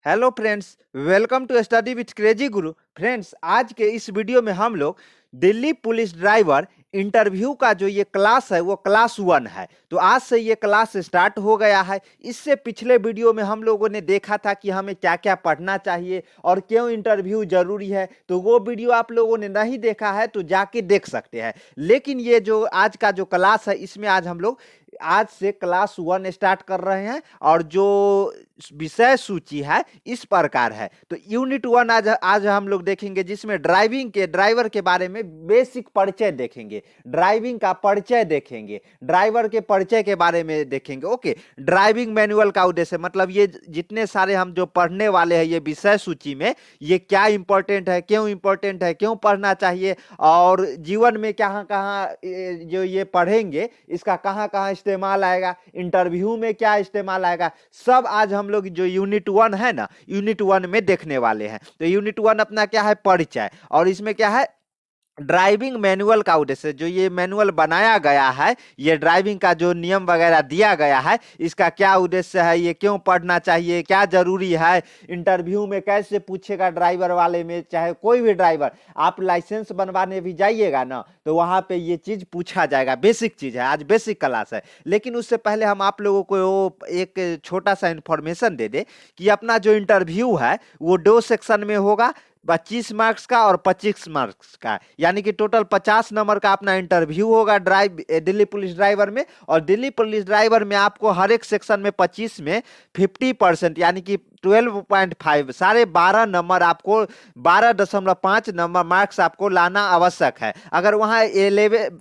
Hello friends, welcome to study with crazy Guru. Friends, आज के इस वीडियो में हम लोग दिल्ली पुलिस ड्राइवर इंटरव्यू का जो ये क्लास है वो क्लास 1 है। तो आज से ये क्लास स्टार्ट हो गया है। इससे पिछले वीडियो में हम लोगों ने देखा था कि हमें क्या क्या पढ़ना चाहिए और क्यों इंटरव्यू जरूरी है। तो वो वीडियो आप लोगों ने नहीं देखा है तो जाके देख सकते हैं। लेकिन ये जो आज का जो क्लास है इसमें आज हम लोग आज से क्लास 1 स्टार्ट कर रहे हैं और जो विषय सूची है इस प्रकार है। तो यूनिट 1 आज हम लोग देखेंगे, जिसमें ड्राइवर के बारे में बेसिक परिचय देखेंगे, ड्राइविंग का परिचय देखेंगे, ड्राइवर के परिचय के बारे में देखेंगे। ओके, ड्राइविंग मैनुअल का उद्देश्य मतलब ये जितने सारे हम जो पढ़ने वाले हैं ये विषय सूची में ये क्या इंपॉर्टेंट है, क्यों इंपॉर्टेंट है, क्यों पढ़ना चाहिए और जीवन में कहाँ कहाँ जो ये पढ़ेंगे इसका कहाँ कहाँ इस्तेमाल आएगा, इंटरव्यू में क्या इस्तेमाल आएगा, सब आज हम लोग जो यूनिट 1 है ना, यूनिट 1 में देखने वाले हैं। तो यूनिट 1 अपना क्या है, परिचय, और इसमें क्या है, ड्राइविंग मैनुअल का उद्देश्य। जो ये मैनुअल बनाया गया है, ये ड्राइविंग का जो नियम वगैरह दिया गया है, इसका क्या उद्देश्य है, ये क्यों पढ़ना चाहिए, क्या जरूरी है, इंटरव्यू में कैसे पूछेगा ड्राइवर वाले में, चाहे कोई भी ड्राइवर, आप लाइसेंस बनवाने भी जाइएगा ना तो वहां पे ये चीज पूछा जाएगा। बेसिक चीज है, आज बेसिक क्लास है। लेकिन उससे पहले हम आप लोगों को एक छोटा सा इंफॉर्मेशन दे दे कि अपना जो इंटरव्यू है वो 2 सेक्शन में होगा, 25 मार्क्स का और 25 मार्क्स का, यानी कि टोटल 50 नंबर का अपना इंटरव्यू होगा दिल्ली पुलिस ड्राइवर में। और दिल्ली पुलिस ड्राइवर में आपको हर एक सेक्शन में 25 में 50% यानी कि 12.5 साढ़े 12 नंबर आपको 12.5 नंबर मार्क्स आपको लाना आवश्यक है। अगर वहां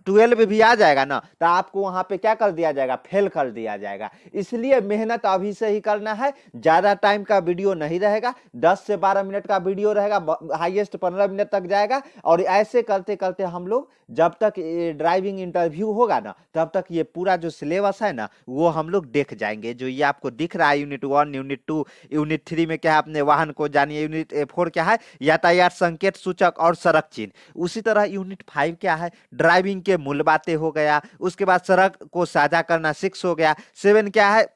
12 भी आ जाएगा ना तो आपको वहां पे क्या कर दिया जाएगा, फेल कर दिया जाएगा। इसलिए मेहनत अभी से ही करना है। ज्यादा टाइम का वीडियो नहीं रहेगा, 10 से 12 मिनट का वीडियो रहेगा, हाईएस्ट 15 मिनट तक जाएगा। और ऐसे करते करते हम लोग जब तक ड्राइविंग इंटरव्यू होगा ना तब तक ये पूरा जो सिलेबस है ना वो हम लोग देख जाएंगे। जो ये आपको दिख रहा है यूनिट 1, यूनिट 2, यूनिट 3 में क्या है, अपने वाहन को जानिए, यूनिट 4 क्या है, यातायात संकेत सूचक और सड़क चिन्ह। उसी तरह यूनिट 5 क्या है, ड्राइविंग के मूल बातें हो गया। उसके बाद सड़क को साझा करना 6 हो गया। 7 क्या है,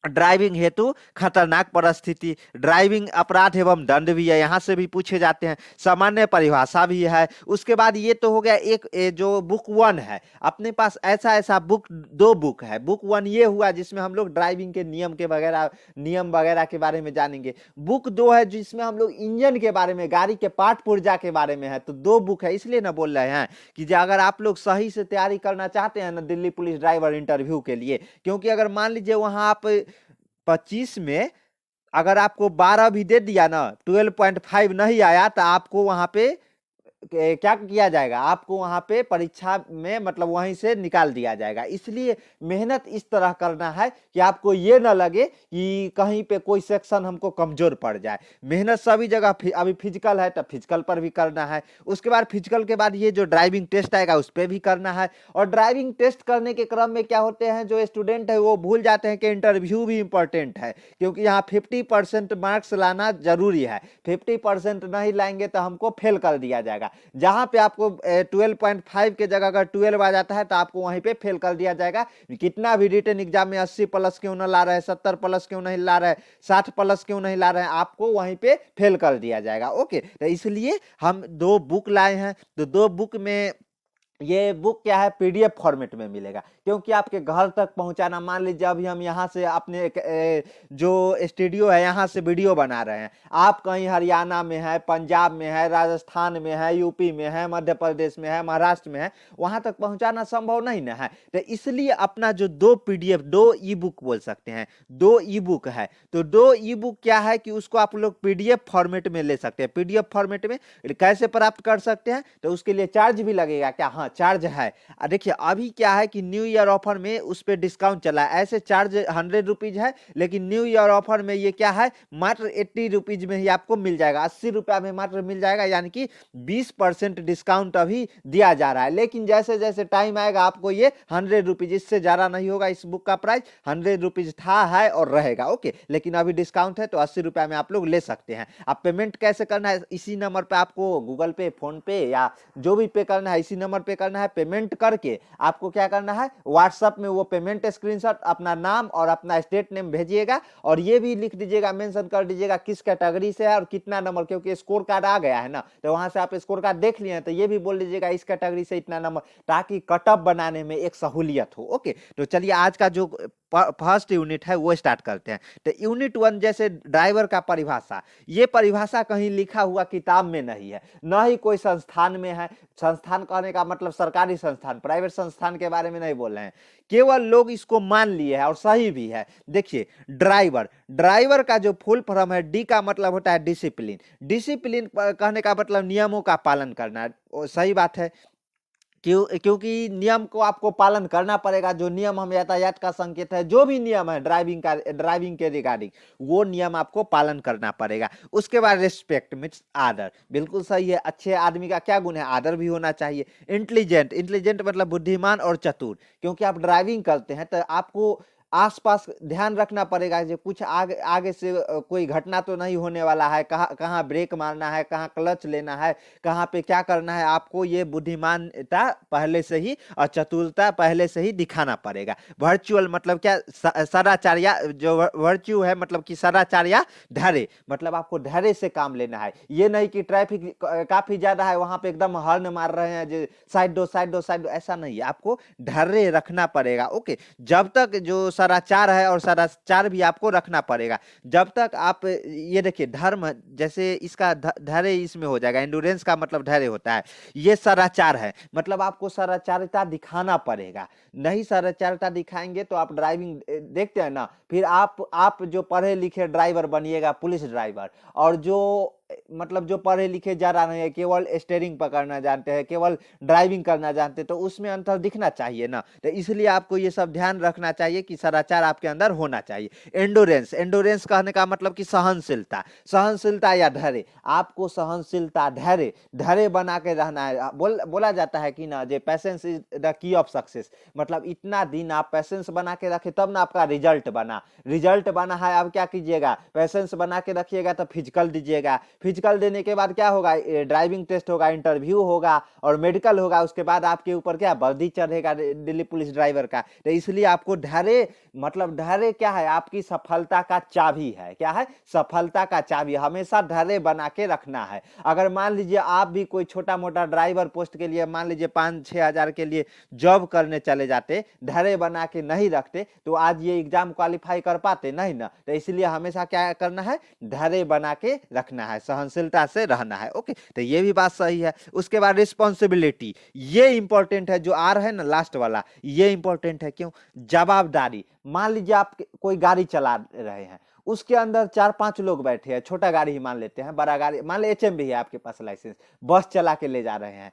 ड्राइविंग हेतु खतरनाक परिस्थिति, ड्राइविंग अपराध एवं दंड भी है, यहां से भी पूछे जाते हैं। सामान्य परिभाषा भी है। उसके बाद ये तो हो गया एक जो बुक 1 है, अपने पास ऐसा ऐसा बुक 2 बुक है। बुक 1 ये हुआ जिसमें हम लोग ड्राइविंग के नियम वगैरह के बारे में जानेंगे। बुक 2 है जिसमें हम लोग इंजन के बारे में, गाड़ी के पार्ट पुर्जा के बारे में है। तो 2 बुक है, इसलिए ना बोल रहे हैं कि अगर आप लोग सही से तैयारी करना चाहते हैं ना दिल्ली पुलिस ड्राइवर इंटरव्यू के लिए, क्योंकि अगर मान लीजिए वहां आप 25 में अगर आपको 12 भी दे दिया ना, 12.5 नहीं आया तो आपको वहां पे क्या किया जाएगा, आपको वहां पे परीक्षा में मतलब वहीं से निकाल दिया जाएगा। इसलिए मेहनत इस तरह करना है कि आपको ये ना लगे कि कहीं पे कोई सेक्शन हमको कमजोर पड़ जाए। मेहनत सभी जगह, अभी फिजिकल है तो फिजिकल पर भी करना है। उसके बाद फिजिकल के बाद ये जो ड्राइविंग टेस्ट आएगा उस पर भी करना है। और ड्राइविंग टेस्ट करने के क्रम में क्या होते हैं, जो स्टूडेंट है वो भूल जाते हैं कि इंटरव्यू भी इंपॉर्टेंट है, क्योंकि यहाँ 50% मार्क्स लाना जरूरी है। 50% नहीं लाएंगे तो हमको फेल कर दिया जाएगा। जहां पे आपको 12.5 के जगह अगर 12 आ जाता है तो आपको वहीं पे फेल कर दिया जाएगा। कितना भी रिटन एग्जाम में 80 प्लस क्यों ना ला रहे, 70 प्लस क्यों नहीं ला रहे, 60 प्लस क्यों नहीं ला रहे, आपको वहीं पे फेल कर दिया जाएगा। ओके, तो इसलिए हम 2 बुक लाए हैं। तो 2 बुक में ये बुक क्या है, पीडीएफ फॉर्मेट में मिलेगा, क्योंकि आपके घर तक पहुंचाना। मान लीजिए अभी हम यहाँ से अपने जो स्टूडियो है यहाँ से वीडियो बना रहे हैं, आप कहीं हरियाणा में है, पंजाब में है, राजस्थान में है, यूपी में है, मध्य प्रदेश में है, महाराष्ट्र में है, वहां तक पहुंचाना संभव नहीं ना है। तो इसलिए अपना जो 2 पीडीएफ, 2 ई बुक बोल सकते हैं, 2 ई बुक है। तो 2 ई बुक क्या है कि उसको आप लोग पीडीएफ फॉर्मेट में ले सकते हैं। पीडीएफ फॉर्मेट में कैसे प्राप्त कर सकते हैं, तो उसके लिए चार्ज भी लगेगा क्या, हाँ चार्ज है। देखिए अभी क्या है कि न्यू ईयर ऑफर में उस पर डिस्काउंट चला है। ऐसे चार्ज 100 रुपीज है, लेकिन न्यू ईयर ऑफर में ये क्या है, मात्र 80 रुपीज में ही आपको मिल जाएगा, 80 रुपया में मात्र मिल जाएगा, यानी कि 20% डिस्काउंट अभी दिया जा रहा है। लेकिन जैसे जैसे टाइम आएगा आपको ये 100 रुपीज, इससे ज्यादा नहीं होगा। इस बुक का प्राइस 100 रुपीज था, है और रहेगा। ओके, लेकिन अभी डिस्काउंट है तो 80 रुपया में आप लोग ले सकते हैं। आप पेमेंट कैसे करना है, इसी नंबर पे आपको गूगल पे, फोन पे या जो भी पे करना है इसी नंबर पे पे करना है, पेमेंट करके आपको क्या करना है, व्हाट्सएप में वो पेमेंट स्क्रीनशॉट, अपना नाम और अपना स्टेट नेम भेजिएगा, और ये भी लिख दीजिएगा, मेंशन कर दीजिएगा किस कैटेगरी से है और कितना नंबर, क्योंकि स्कोर कार्ड आ गया है ना, तो वहां से आप स्कोर कार्ड देख लिए हैं, तो ये भी बोल दीजिएगा इस कैटेगरी से इतना नंबर, ताकि कटअप बनाने में एक सहूलियत हो। ओके, तो चलिए आज का जो फर्स्ट यूनिट है वो स्टार्ट करते हैं। तो यूनिट 1 जैसे ड्राइवर का परिभाषा, ये परिभाषा कहीं लिखा हुआ किताब में नहीं है, न ही कोई संस्थान में है। संस्थान कहने का मतलब सरकारी संस्थान, प्राइवेट संस्थान के बारे में नहीं बोल रहे हैं, केवल लोग इसको मान लिए हैं और सही भी है। देखिए ड्राइवर, ड्राइवर का जो फुल फॉर्म है, डी का मतलब होता है डिसिप्लिन, डिसिप्लिन कहने का मतलब नियमों का पालन करना, सही बात है। क्योंकि नियम को आपको पालन करना पड़ेगा, जो नियम हम यातायात का संकेत है, जो भी नियम है ड्राइविंग के रिगार्डिंग, वो नियम आपको पालन करना पड़ेगा। उसके बाद रिस्पेक्ट मीन्स आदर, बिल्कुल सही है। अच्छे आदमी का क्या गुण है, आदर भी होना चाहिए। इंटेलिजेंट, इंटेलिजेंट मतलब बुद्धिमान और चतुर, क्योंकि आप ड्राइविंग करते हैं तो आपको आसपास ध्यान रखना पड़ेगा जो कुछ आगे से कोई घटना तो नहीं होने वाला है, कहाँ ब्रेक मारना है, कहाँ क्लच लेना है, कहाँ पे क्या करना है, आपको ये बुद्धिमानता पहले से ही और चतुरता पहले से ही दिखाना पड़ेगा। वर्चुअल मतलब क्या, सदाचार्य, जो वर्च्यू है मतलब कि सदाचार्य, धैर्य मतलब आपको धैर्य से काम लेना है। ये नहीं कि ट्रैफिक काफी ज्यादा है, वहां पे एकदम हॉर्न मार रहे हैं जो साइड दो साइड दो साइड दो, ऐसा नहीं है, आपको धैर्य रखना पड़ेगा। ओके, जब तक जो सदाचार है और सदाचार भी आपको रखना पड़ेगा, जब तक आप ये देखिए धर्म, जैसे इसका धैर्य इसमें हो जाएगा, एंडुरेंस का मतलब धैर्य होता है, ये सदाचार है, मतलब आपको सदाचारिता दिखाना पड़ेगा। नहीं सदाचारिता दिखाएंगे तो आप ड्राइविंग देखते हैं ना, फिर आप जो पढ़े लिखे ड्राइवर बनिएगा, पुलिस ड्राइवर, और जो मतलब जो पढ़े लिखे ज्यादा नहीं है, केवल स्टीयरिंग पकड़ना जानते हैं, केवल ड्राइविंग करना जानते हैं, तो उसमें अंतर दिखना चाहिए ना। तो इसलिए आपको ये सब ध्यान रखना चाहिए कि सदाचार आपके अंदर होना चाहिए। एंडोरेंस, एंडोरेंस कहने का मतलब कि सहनशीलता, सहनशीलता या धैर्य, आपको सहनशीलता, धैर्य, धैर्य बना के रहना है। बोला जाता है कि ना, जे patience is the key of success, मतलब इतना दिन आप पैसेंस बना के रखे तब ना आपका रिजल्ट बना है। अब क्या कीजिएगा, पैसेंस बना के रखिएगा तो फिजिकल दीजिएगा, फिजिकल देने के बाद क्या होगा, ड्राइविंग टेस्ट होगा, इंटरव्यू होगा और मेडिकल होगा, उसके बाद आपके ऊपर क्या वर्दी चढ़ेगा दिल्ली पुलिस ड्राइवर का। तो इसलिए आपको धैर्य, मतलब धैर्य क्या है, आपकी सफलता का चाबी है। क्या है, सफलता का चाबी, हमेशा धैर्य बना के रखना है। अगर मान लीजिए आप भी कोई छोटा मोटा ड्राइवर पोस्ट के लिए मान लीजिए 5-6 हजार के लिए जॉब करने चले जाते, धैर्य बना के नहीं रखते, तो आज ये एग्जाम क्वालिफाई कर पाते नहीं ना। तो इसलिए हमेशा क्या करना है, धैर्य बना के रखना है, सहनशीलता से रहना है। ओके, तो ये भी बात सही है। उसके बाद रिस्पॉन्सिबिलिटी, ये इंपॉर्टेंट है, जो आ रहा है ना लास्ट वाला, ये इंपॉर्टेंट है। क्यों, जवाबदारी। मान लीजिए आप कोई गाड़ी चला रहे हैं, उसके अंदर 4-5 लोग बैठे हैं, छोटा गाड़ी ही मान लेते हैं, बड़ा गाड़ी मान ले एचएमवी है आपके पास लाइसेंस, बस चला के ले जा रहे हैं।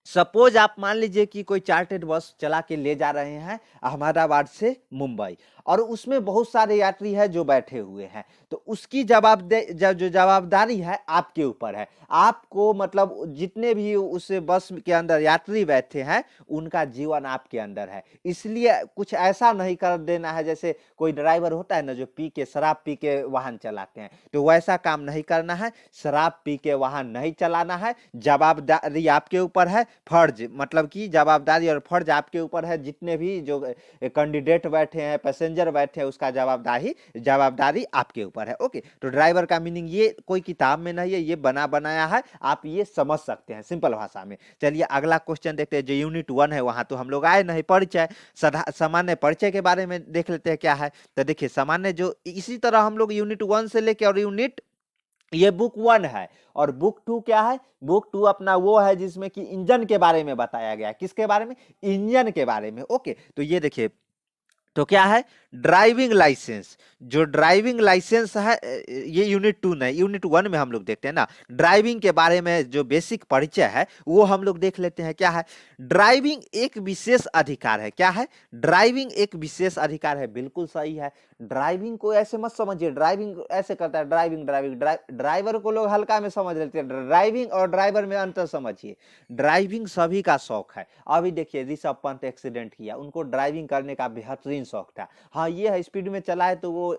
सपोज आप मान लीजिए कि कोई चार्टर्ड बस चला के ले जा रहे हैं अहमदाबाद से मुंबई, और उसमें बहुत सारे यात्री हैं जो बैठे हुए हैं, तो उसकी जो जवाबदारी है आपके ऊपर है। आपको मतलब जितने भी उस बस के अंदर यात्री बैठे हैं उनका जीवन आपके अंदर है, इसलिए कुछ ऐसा नहीं कर देना है। जैसे कोई ड्राइवर होता है ना जो शराब पी के वाहन चलाते हैं, तो वैसा काम नहीं करना है, शराब पी के वाहन नहीं चलाना है। जवाबदारी आपके ऊपर है, फर्ज मतलब कि जवाबदारी और फर्ज आपके ऊपर है। जितने भी जो कैंडिडेट बैठे हैं, पैसेंजर बैठे हैं, उसका जवाबदारी आपके ऊपर है। ओके, तो ड्राइवर का मीनिंग ये कोई किताब में नहीं है, ये बना बनाया है, आप ये समझ सकते हैं सिंपल भाषा में। चलिए अगला क्वेश्चन देखते हैं। जो यूनिट 1 है वहां तो हम लोग आए नहीं, परिचय, सामान्य परिचय के बारे में देख लेते हैं क्या है। तो देखिए सामान्य, जो इसी तरह हम लोग यूनिट 1 से लेके और यूनिट, ये बुक 1 है, और बुक 2 क्या है, बुक 2 अपना वो है जिसमें कि इंजन के बारे में बताया गया है। किसके बारे में, इंजन के बारे में। ओके, तो ये देखिए, तो क्या है, ड्राइविंग लाइसेंस, जो ड्राइविंग लाइसेंस है, ये यूनिट 2 नहीं, यूनिट 1 में हम लोग देखते हैं ना, ड्राइविंग के बारे में जो बेसिक परिचय है वो हम लोग देख लेते हैं। क्या है, ड्राइविंग एक विशेष अधिकार है। क्या है, ड्राइविंग एक विशेष अधिकार है, बिल्कुल सही है। ड्राइविंग को ऐसे मत समझिए, ड्राइविंग ऐसे करता है, ड्राइवर को लोग हल्का में समझ लेते हैं। ड्राइविंग और ड्राइवर में अंतर समझिए। ड्राइविंग सभी का शौक है। अभी देखिए ऋषभ पंत एक्सीडेंट किया, उनको ड्राइविंग करने का बेहतरीन शौक था। हाँ ये है स्पीड में चलाए तो वो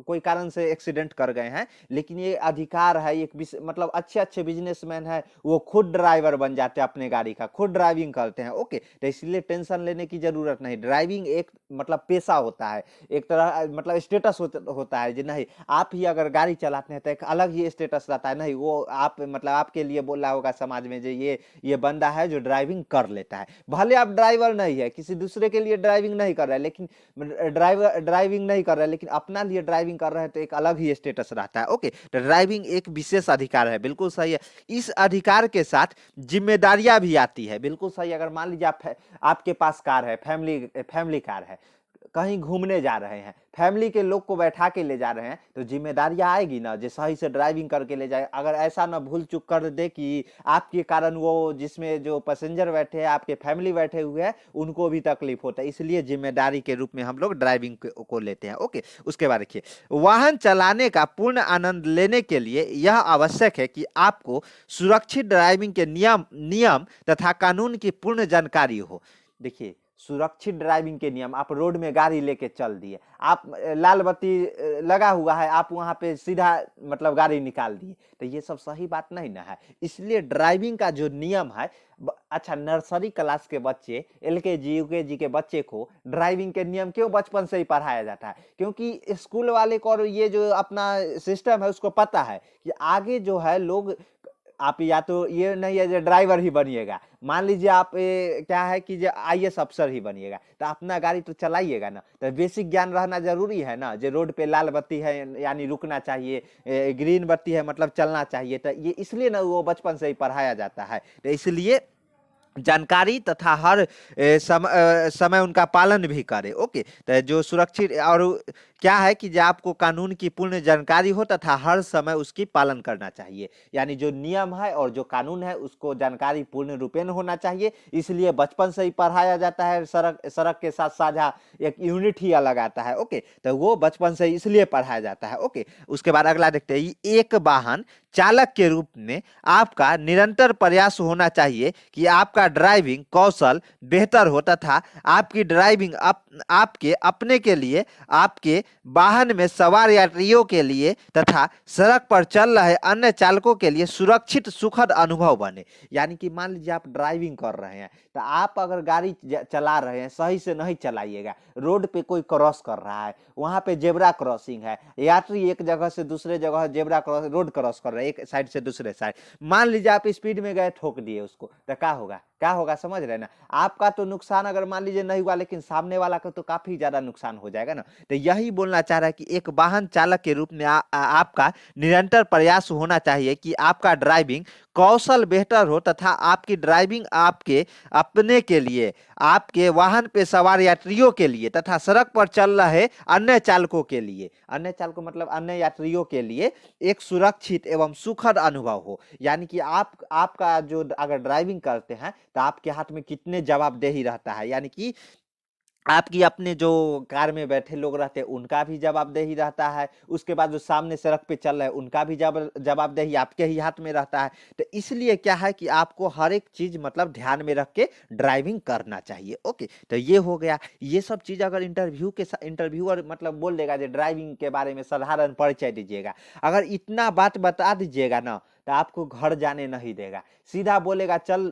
कोई कारण से एक्सीडेंट कर गए हैं, लेकिन ये अधिकार है, एक मतलब अच्छे अच्छे बिजनेसमैन है वो खुद ड्राइवर बन जाते हैं अपने गाड़ी का, खुद ड्राइविंग करते हैं। ओके, तो इसलिए टेंशन लेने की जरूरत नहीं। ड्राइविंग एक मतलब पेशा होता है, एक तरह मतलब स्टेटस होता है जी। नहीं आप ही अगर गाड़ी चलाते हैं तो एक अलग ही स्टेटस रहता है। नहीं वो आप मतलब आपके लिए बोला होगा समाज में जो ये बंदा है जो ड्राइविंग कर लेता है। भले आप ड्राइवर नहीं है, किसी दूसरे के लिए ड्राइविंग नहीं कर रहा है, लेकिन ड्राइविंग नहीं कर रहा है लेकिन अपना लिए ड्राइविंग कर रहे हैं तो एक अलग ही स्टेटस रहता है। ओके, तो ड्राइविंग एक विशेष अधिकार है, बिल्कुल सही है। इस अधिकार के साथ जिम्मेदारियां भी आती है, बिल्कुल सही। अगर मान लीजिए आपके पास कार है, फैमिली कार है, कहीं घूमने जा रहे हैं, फैमिली के लोग को बैठा के ले जा रहे हैं, तो जिम्मेदारियां आएगी ना, जो सही से ड्राइविंग करके ले जाए। अगर ऐसा ना भूल चूक कर दे कि आपके कारण वो जिसमें जो पैसेंजर बैठे हैं, आपके फैमिली बैठे हुए हैं, उनको भी तकलीफ होता है। इसलिए जिम्मेदारी के रूप में हम लोग ड्राइविंग को लेते हैं। ओके, उसके बाद देखिए, वाहन चलाने का पूर्ण आनंद लेने के लिए यह आवश्यक है कि आपको सुरक्षित ड्राइविंग के नियम तथा कानून की पूर्ण जानकारी हो। देखिए सुरक्षित ड्राइविंग के नियम, आप रोड में गाड़ी लेके चल दिए, आप लाल बत्ती लगा हुआ है, आप वहां पे सीधा मतलब गाड़ी निकाल दिए, तो ये सब सही बात नहीं ना है। इसलिए ड्राइविंग का जो नियम है, अच्छा नर्सरी क्लास के बच्चे, एलकेजी यूकेजी के बच्चे को ड्राइविंग के नियम क्यों बचपन से ही पढ़ाया जाता है? क्योंकि स्कूल वाले को और ये जो अपना सिस्टम है उसको पता है कि आगे जो है लोग, आप या तो ये नहीं है जो ड्राइवर ही बनिएगा, मान लीजिए आप क्या है कि जो आईएएस अफसर ही बनिएगा, तो अपना गाड़ी तो चलाइएगा ना, तो बेसिक ज्ञान रहना जरूरी है ना। जो रोड पे लाल बत्ती है यानी रुकना चाहिए, ग्रीन बत्ती है मतलब चलना चाहिए, तो ये इसलिए ना वो बचपन से ही पढ़ाया जाता है। तो इसलिए जानकारी तथा हर समय उनका पालन भी करे। ओके, तो जो सुरक्षित और क्या है कि जो आपको कानून की पूर्ण जानकारी हो तथा हर समय उसकी पालन करना चाहिए, यानी जो नियम है और जो कानून है उसको जानकारी पूर्ण रूपेण होना चाहिए। इसलिए बचपन से ही पढ़ाया जाता है। सड़क के साथ साझा एक यूनिट ही अलग आता है। ओके, तो वो बचपन से इसलिए पढ़ाया जाता है। ओके, उसके बाद अगला देखते हैं, एक वाहन चालक के रूप में आपका निरंतर प्रयास होना चाहिए कि आपका ड्राइविंग कौशल बेहतर हो तथा आपकी ड्राइविंग आपके अपने के लिए, आपके वाहन में सवार यात्रियों के लिए तथा सड़क पर चल रहे अन्य चालकों के लिए सुरक्षित सुखद अनुभव बने। यानी कि मान लीजिए आप ड्राइविंग कर रहे हैं, तो आप अगर गाड़ी चला रहे हैं सही से नहीं चलाइएगा, रोड पे कोई क्रॉस कर रहा है, वहां पे जेब्रा क्रॉसिंग है, यात्री एक जगह से दूसरे जगह जेब्रा क्रॉस रोड क्रॉस कर रहे हैं एक साइड से दूसरे साइड, मान लीजिए आप स्पीड में गए ठोक दिए उसको, तो क्या होगा? क्या होगा समझ रहे ना? आपका तो नुकसान अगर मान लीजिए नहीं हुआ, लेकिन सामने वाला का तो काफी ज्यादा नुकसान हो जाएगा ना। तो यही बोलना चाह रहा है कि एक वाहन चालक के रूप में आपका निरंतर प्रयास होना चाहिए कि आपका ड्राइविंग कौशल बेहतर हो तथा आपकी ड्राइविंग आपके अपने के लिए, आपके वाहन पे सवार यात्रियों के लिए तथा सड़क पर चल रहे अन्य चालकों के लिए, अन्य चालकों मतलब अन्य यात्रियों के लिए एक सुरक्षित एवं सुखद अनुभव हो। यानी कि आपका जो अगर ड्राइविंग करते हैं तो आपके हाथ में कितने जवाबदेही रहता है, यानी कि आपकी अपने जो कार में बैठे लोग रहते हैं उनका भी जवाबदेही रहता है, उसके बाद जो सामने सड़क पे चल रहे हैं उनका भी जवाबदेही आपके ही हाथ में रहता है। तो इसलिए क्या है कि आपको हर एक चीज मतलब ध्यान में रख के ड्राइविंग करना चाहिए। ओके, तो ये हो गया। ये सब चीज अगर इंटरव्यूअर मतलब बोल देगा जो ड्राइविंग के बारे में साधारण परिचय दीजिएगा, अगर इतना बात बता दीजिएगा ना, तो आपको घर जाने नहीं देगा, सीधा बोलेगा चल,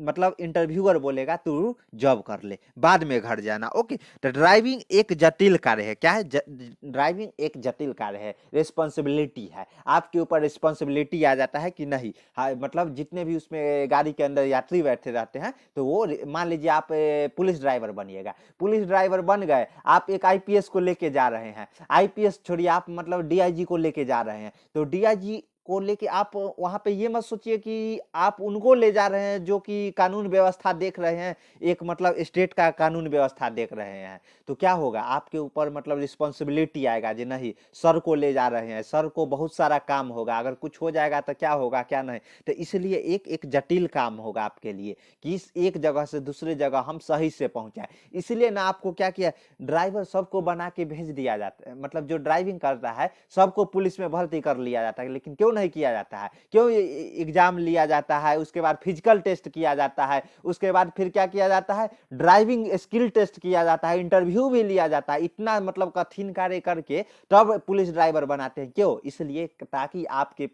मतलब इंटरव्यूअर बोलेगा तू जॉब कर ले, बाद में घर जाना। ओके, तो ड्राइविंग एक जटिल कार्य है। क्या है? ड्राइविंग एक जटिल कार्य है, रिस्पॉन्सिबिलिटी है, आपके ऊपर रिस्पॉन्सिबिलिटी आ जाता है कि नहीं। हाँ, मतलब जितने भी उसमें गाड़ी के अंदर यात्री बैठे रहते हैं, तो वो मान लीजिए आप पुलिस ड्राइवर बनिएगा, पुलिस ड्राइवर बन गए, आप एक आईपीएस को लेके जा रहे हैं, आईपीएस छोड़िए आप मतलब डीआईजी को लेके जा रहे हैं, तो डीआईजी को लेके आप वहाँ पे ये मत सोचिए कि आप उनको ले जा रहे हैं जो कि कानून व्यवस्था देख रहे हैं, एक मतलब स्टेट का कानून व्यवस्था देख रहे हैं। तो क्या होगा, आपके ऊपर मतलब रिस्पॉन्सिबिलिटी आएगा जी नहीं सर को ले जा रहे हैं, सर को बहुत सारा काम होगा, अगर कुछ हो जाएगा तो क्या होगा क्या नहीं। तो इसलिए एक एक जटिल काम होगा आपके लिए कि इस एक जगह से दूसरे जगह हम सही से पहुंचाए। इसलिए ना आपको क्या किया, ड्राइवर सबको बना के भेज दिया जाता है, मतलब जो ड्राइविंग करता है सबको पुलिस में भर्ती कर लिया जाता है। लेकिन क्यों नहीं किया जाता है, क्यों एग्जाम लिया जाता है, उसके बाद फिजिकल टेस्ट किया जाता है, उसके बाद फिर क्या किया जाता है, ड्राइविंग स्किल टेस्ट किया जाता है, इंटरव्यू भी लिया जाता है, इतना मतलब कठिन कार्य करके तब पुलिस ड्राइवर बनाते हैं। क्यों, इसलिए ताकि आपके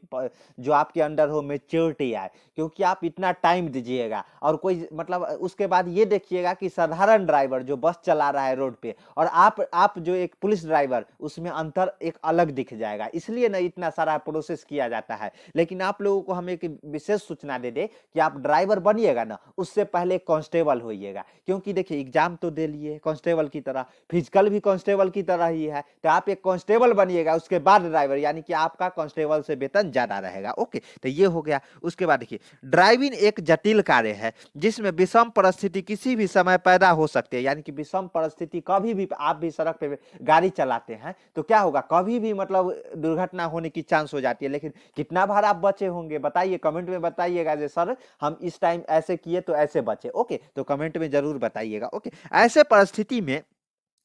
जो आपके अंडर हो मेच्योरिटी आए, क्योंकि आप इतना टाइम दीजिएगा। और कोई मतलब उसके बाद ये देखिएगा कि साधारण ड्राइवर जो बस चला रहा है रोड पे और आप जो एक पुलिस ड्राइवर, उसमें अंतर एक अलग दिख जाएगा। इसलिए ना इतना सारा प्रोसेस किया जाता है। लेकिन आप लोगों को हम एक विशेष सूचना दे दे कि आप ड्राइवर बनिएगा ना, उससे पहले कांस्टेबल होइएगा। क्योंकि देखिए एग्जाम तो दे लिए कांस्टेबल की तरह, फिजिकल भी कांस्टेबल की तरह ही है, तो आप एक कांस्टेबल बनिएगा, उसके बाद ड्राइवर, यानी कि आपका कांस्टेबल से वेतन ज्यादा रहेगा। ओके, तो ये हो गया। उसके बाद देखिए ड्राइविंग एक जटिल कार्य है जिसमें विषम परिस्थिति किसी भी समय पैदा हो सकती है। यानी कि विषम परिस्थिति कभी भी, आप भी सड़क पे गाड़ी चलाते हैं तो क्या होगा, कभी भी मतलब दुर्घटना होने की चांस हो जाती है। लेकिन कितना बार आप बचे होंगे बताइए, कमेंट में बताइएगा जे सर हम इस टाइम ऐसे किए तो ऐसे बचे। ओके, तो कमेंट में जरूर बताइएगा। ओके, ऐसे परिस्थिति में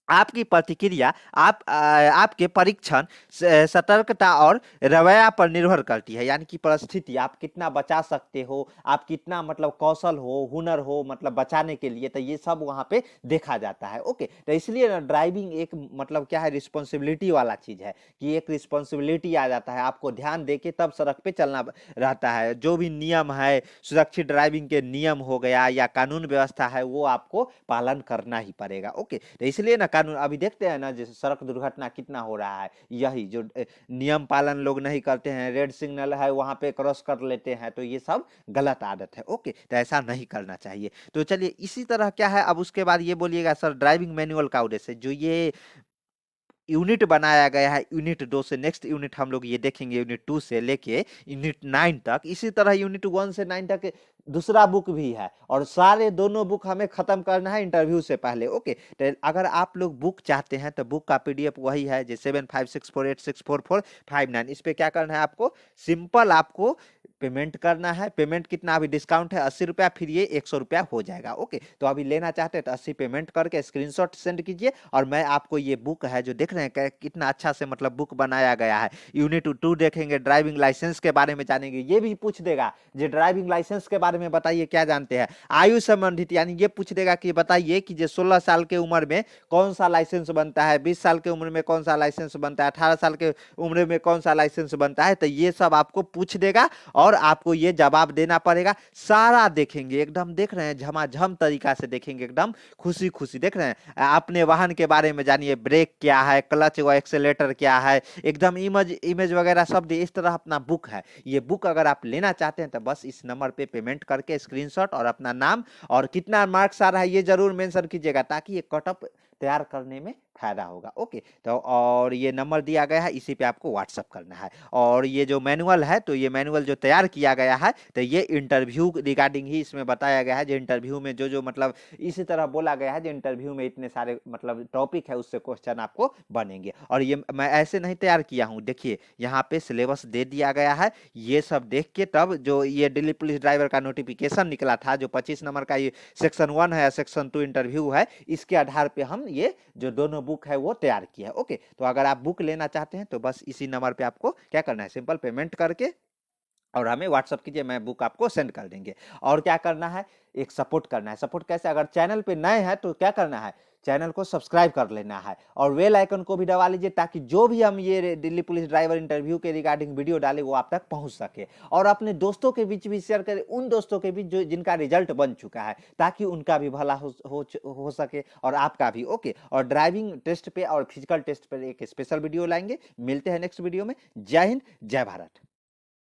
आपकी प्रतिक्रिया आपके परीक्षण सतर्कता और रवैया पर निर्भर करती है। यानी कि परिस्थिति आप कितना बचा सकते हो, आप कितना मतलब कौशल हो, हुनर हो मतलब बचाने के लिए, तो ये सब वहां पे देखा जाता है। ओके, तो इसलिए ना ड्राइविंग एक मतलब क्या है, रिस्पॉन्सिबिलिटी वाला चीज है कि एक रिस्पॉन्सिबिलिटी आ जाता है, आपको ध्यान देके तब सड़क पे चलना रहता है। जो भी नियम है, सुरक्षित ड्राइविंग के नियम हो गया या कानून व्यवस्था है, वो आपको पालन करना ही पड़ेगा। ओके, तो इसलिए ना कानून, अभी देखते हैं ना जैसे सड़क दुर्घटना कितना हो रहा है, यही जो नियम पालन लोग नहीं करते हैं, रेड सिग्नल है वहां पे क्रॉस कर लेते हैं, तो ये सब गलत आदत है। ओके, तो ऐसा नहीं करना चाहिए। तो चलिए इसी तरह क्या है, अब उसके बाद ये बोलिएगा सर ड्राइविंग मैनुअल का उद्देश्य, जो ये यूनिट बनाया गया है यूनिट 2 से, नेक्स्ट यूनिट हम लोग ये देखेंगे यूनिट 2 से लेके यूनिट 9 तक। इसी तरह यूनिट 1 से 9 तक दूसरा बुक भी है, और सारे दोनों बुक हमें खत्म करना है इंटरव्यू से पहले। ओके, तो अगर आप लोग बुक चाहते हैं तो बुक का पीडीएफ वही है जो 7564864459। इस पे क्या करना है आपको, सिंपल आपको पेमेंट करना है। पेमेंट कितना, अभी डिस्काउंट है 80 रुपया, फिर ये 100 रुपया हो जाएगा। ओके, तो अभी लेना चाहते हैं तो 80 पेमेंट करके स्क्रीनशॉट सेंड कीजिए, और मैं आपको ये बुक है जो देख रहे हैं कितना अच्छा से मतलब बुक बनाया गया है। यूनिट 2 देखेंगे, ड्राइविंग लाइसेंस के बारे में जानेंगे, ये भी पूछ देगा जो ड्राइविंग लाइसेंस के बारे में बताइए क्या जानते हैं। आयु संबंधित, यानी ये पूछ देगा कि बताइए कि जो 16 साल के उम्र में कौन सा लाइसेंस बनता है, 20 साल के उम्र में कौन सा लाइसेंस बनता है, 18 साल के उम्र में कौन सा लाइसेंस बनता है, तो ये सब आपको पूछ देगा और आपको ये जवाब देना पड़ेगा। सारा देखेंगे, एकदम देख रहे हैं झमाझम तरीका से देखेंगे, एकदम खुशी खुशी देख रहे हैं। अपने वाहन के बारे में जानिए, ब्रेक क्या है, क्लच व एक्सेलेटर क्या है, एकदम इमेज इमेज वगैरह सब दे। इस तरह अपना बुक है। ये बुक अगर आप लेना चाहते हैं तो बस इस नंबर पे पेमेंट करके स्क्रीनशॉट और अपना नाम और कितना मार्क्स आ रहा है ये जरूर मेंशन कीजिएगा, ताकि ये कटअप तैयार करने में फायदा होगा। ओके, तो और ये नंबर दिया गया है, इसी पे आपको व्हाट्सअप करना है। और ये जो मैनुअल है, तो ये मैनुअल जो तैयार किया गया है तो ये इंटरव्यू रिगार्डिंग ही इसमें बताया गया है। जो इंटरव्यू में जो जो मतलब इसी तरह बोला गया है, जो इंटरव्यू में इतने सारे मतलब टॉपिक है उससे क्वेश्चन आपको बनेंगे। और ये मैं ऐसे नहीं तैयार किया हूँ, देखिए यहाँ पे सिलेबस दे दिया गया है। ये सब देख के तब जो ये दिल्ली पुलिस ड्राइवर का नोटिफिकेशन निकला था, जो 25 नंबर का ये सेक्शन 1 है, सेक्शन 2 इंटरव्यू है, इसके आधार पे हम ये जो दोनों बुक है वो तैयार किया है। ओके, तो अगर आप बुक लेना चाहते हैं तो बस इसी नंबर पे आपको क्या करना है, सिंपल पेमेंट करके और हमें व्हाट्सअप कीजिए, मैं बुक आपको सेंड कर देंगे। और क्या करना है, एक सपोर्ट करना है। सपोर्ट कैसे, अगर चैनल पे नए हैं तो क्या करना है, चैनल को सब्सक्राइब कर लेना है और बेल आइकन को भी दबा लीजिए, ताकि जो भी हम ये दिल्ली पुलिस ड्राइवर इंटरव्यू के रिगार्डिंग वीडियो डाले वो आप तक पहुंच सके। और अपने दोस्तों के बीच भी शेयर करें, उन दोस्तों के बीच जो जिनका रिजल्ट बन चुका है, ताकि उनका भी भला हो सके और आपका भी। ओके, और ड्राइविंग टेस्ट पे और फिजिकल टेस्ट पे एक स्पेशल वीडियो लाएंगे। मिलते हैं नेक्स्ट वीडियो में। जय हिंद, जय भारत।